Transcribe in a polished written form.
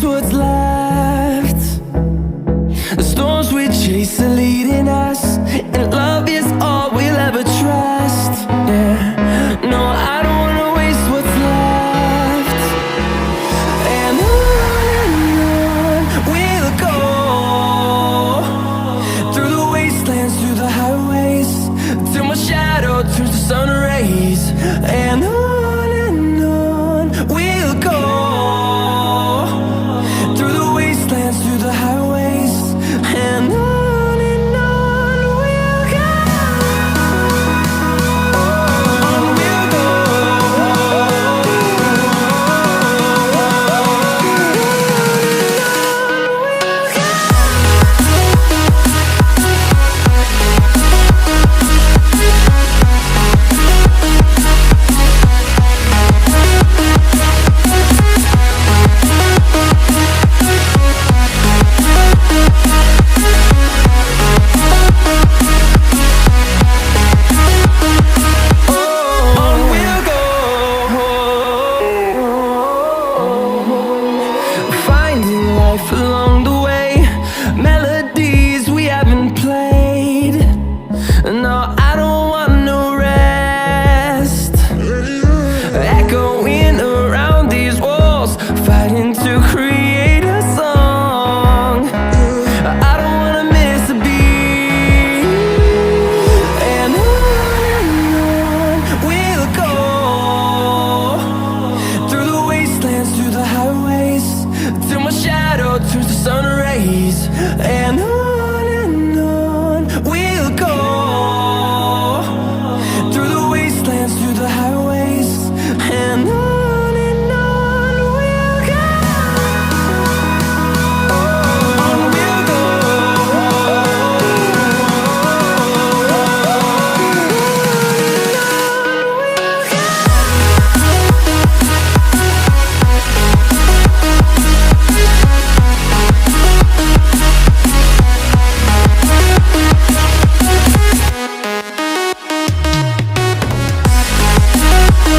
waste what's left. The storms we chase are leading us, and love is all we'll ever trust. Yeah, no, I don't wanna waste what's left. And on we'll go, through the wastelands, through the highways, till my shadow turns to sun rays. And on we'll go, through the wastelands, through the highways, and on we'll go. On we'll go. On we'll go, finding life along the way.